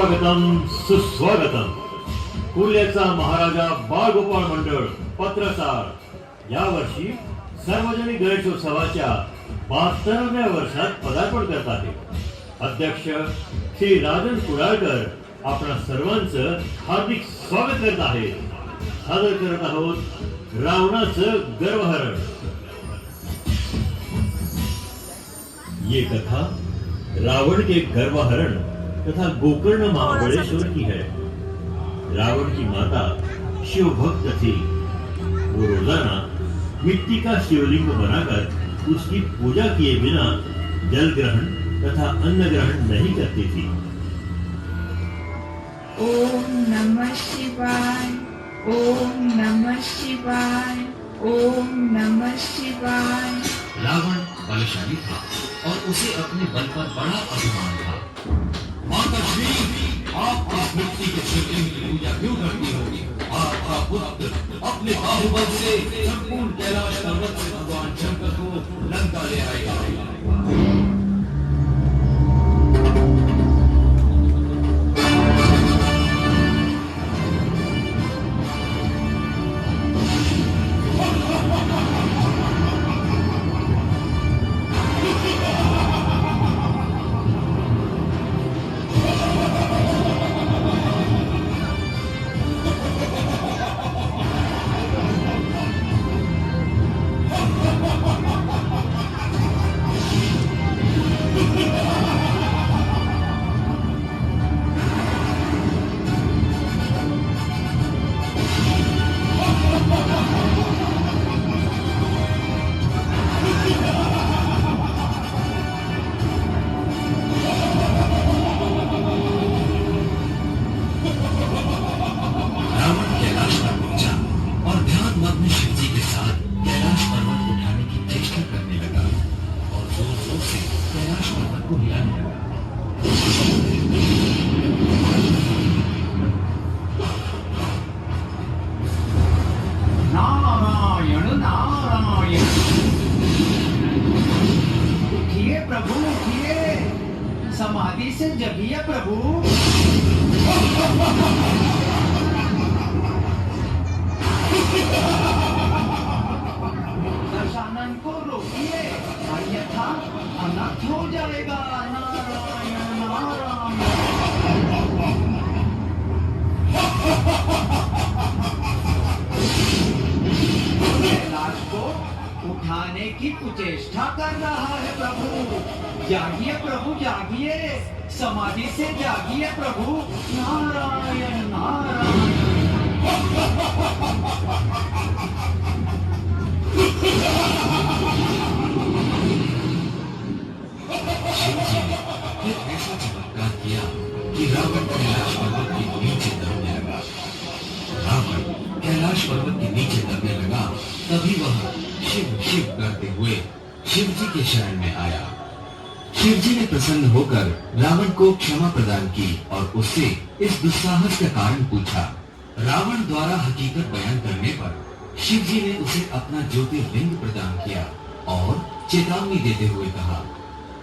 स्वागतम सुस्वागतम. कुर्ल्याचा महाराजा बाळगोपाळ मंडळ पत्रसार यावर्षी सार्वजनिक गणेशोत्सवाच्या 72व्या वर्षात पदार्पण करत आहे. अध्यक्ष श्री राजन कुडाळकर आपणा सर्वांचं हार्दिक स्वागत करत आहेत. सादर करत आहोत रावणाचं गर्वहरण. ये कथा रावण के गर्वहरण तथा गोकर्ण महाबलेश्वर की है. रावण की माता शिव भक्त थी. वो रोजाना मिट्टी का शिवलिंग बनाकर उसकी पूजा किए बिना जल ग्रहण तथा अन्न ग्रहण नहीं करती थी. ओम नमः शिवाय, ओम नमः शिवाय, ओम नमः शिवाय. रावण बलशाली था और उसे अपने बल पर बड़ा अभिमान था. माता श्री, आप इस मिट्टी के शिवलिंग की पूजा क्यों करती होगी? आपका पुत्र अपने बाहुबल से संपूर्ण कैलाश पर्वत से भगवान शंकर को लंका ले आएगा. नारायण नारायण. उठिए प्रभु उठिए, समाधि से जगिए प्रभु. दशानन को रोकिए, अन्यथा अनर्थ हो जाएगा. नारायण नारायण. कैलाश को उठाने की कुचेष्टा कर रहा है प्रभु. जागिए प्रभु जागिए, समाधि से जागिए प्रभु. नारायण नारायण. शिवजी ने फिर ऐसा चमत्कार किया कि रावण कैलाश पर्वत के नीचे दबने लगा. रावण कैलाश पर्वत के नीचे दबने लगा. तभी वह शिव शिव करते हुए शिवजी के शरण में आया. शिवजी ने प्रसन्न होकर रावण को क्षमा प्रदान की और उससे इस दुस्साहस का कारण पूछा. रावण द्वारा हकीकत बयान करने पर शिवजी ने उसे अपना ज्योतिर्लिंग प्रदान किया और चेतावनी देते हुए कहा,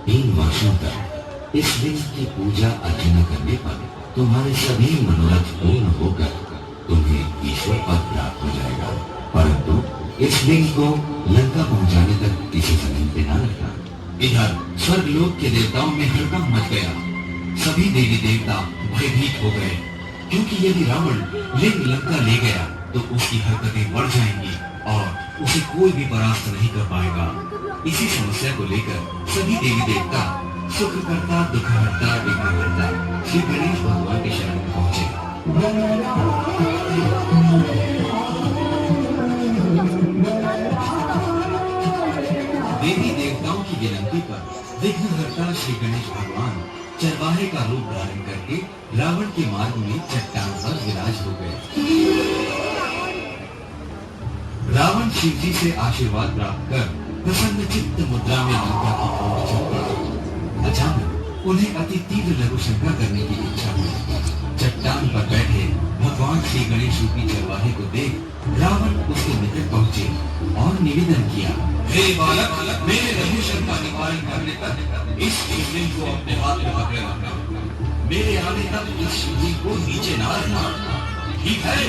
3 वर्षों तक इस लिंग की पूजा अर्चना करने पर तुम्हारे सभी मनोरथ पूर्ण होकर तुम्हें ईश्वर पद प्राप्त हो जाएगा. परंतु इस लिंग को लंका पहुंचाने तक किसी जमीन पे न रखना. इधर स्वर्गलोक के देवताओं में हड़कंप मच गया. सभी देवी देवता भयभीत हो गए, क्योंकि यदि रावण लिंग लंका ले गया तो उसकी हरकतें बढ़ जाएंगी और उसे कोई भी परास्त नहीं कर पाएगा. इसी समस्या को लेकर सभी देवी देवता सुखकर्ता दुखहर्ता विघ्नहर्ता श्री गणेश भगवान के शरण में पहुंचे. देवी देवताओं की विनती पर विघ्नहर्ता श्री गणेश भगवान चरवाहे का रूप धारण करके रावण के मार्ग में चट्टान पर विराज हो गए. रावण शिवजी से आशीर्वाद प्राप्त कर प्रसन्न चित्त मुद्रा में लंका की ओर चल पड़ा. अचानक उन्हें अति तीव्र लघु शंका करने की इच्छा हुई. चट्टान पर बैठे भगवान श्री गणेश रूपी चरवाहे को देख रावण उसके निकट पहुंचे और निवेदन किया, हे बालक, मेरे लघु शंका निवारण करने तक इस शिवलिंग को अपने हाथ में पकड़े रखना. मेरे आने तक इस शिवलिंग को नीचे ना रखना, ठीक है?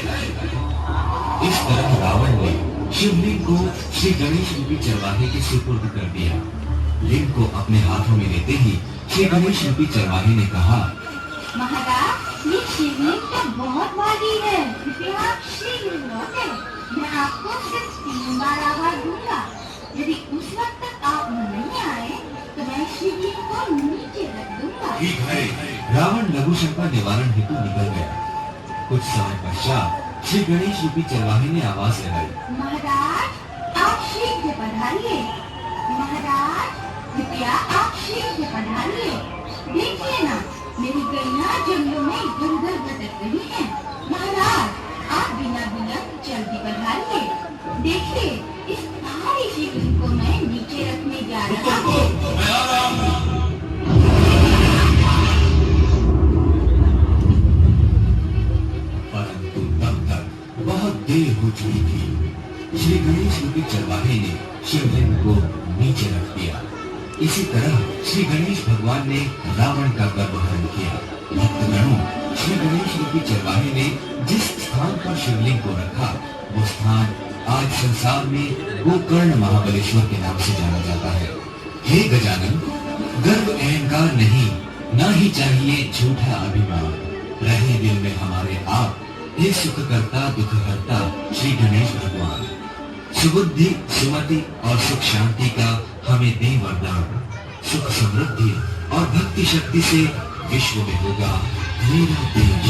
इस तरह रावण ने शिवलिंग को श्री गणेश रूपी चरवाहे के सुपुर्द कर दिया। लिंग को अपने हाथों में लेते ही श्री गणेश रूपी चरवाहे ने कहा, महाराज, ये शिवलिंग तो बहुत भारी है, कृपया आप शीघ्र लौटे। मैं आपको सिर्फ 3 बार आवाज दूंगा। यदि उस वक्त तक आप नहीं आए तो मैं शिवलिंग को नीचे रख दूंगा। ठीक है। रावण लघु शंका निवारण हेतु निकल गया। कुछ समय पश्चात श्री गणेश रूपी चरवाहे ने आवाज लगाई, महाराज, आप शीघ्र पधारिए। महाराज, कृपया आप शीघ्र पधारिए। देखिए ना, मेरी गैया जंगलों में इधर उधर भटक रही है। महाराज, आप बिना विलंब जल्दी पधारिए। देखिए, इस सारी शिवलिंग को मैं नीचे रखने जा रहा हूँ। मैं आ रहा हूँ। परंतु तब तक बहुत देर हो चुकी थी। श्री गणेश रूपी चरवाहे ने शिवलिंग को नीचे रख दिया। इसी तरह श्री गणेश भगवान ने रावण का गर्भहरण किया। भक्तगणों, श्री गणेश रूपी चरवाहे ने जिस स्थान पर शिवलिंग को रखा, वो स्थान आज संसार में गोकर्ण महाबलेश्वर के नाम से जाना जाता है। हे गजानन, गर्व अहंकार नहीं, ना ही चाहिए झूठा अभिमान। रहे दिल में हमारे आप, हे सुख करता दुख हरता श्री गणेश भगवान। सुबुद्धि, सुमति और सुख शांति का हमें दे वरदान। सुख समृद्धि और भक्ति शक्ति से विश्व में होगा मेरा देश।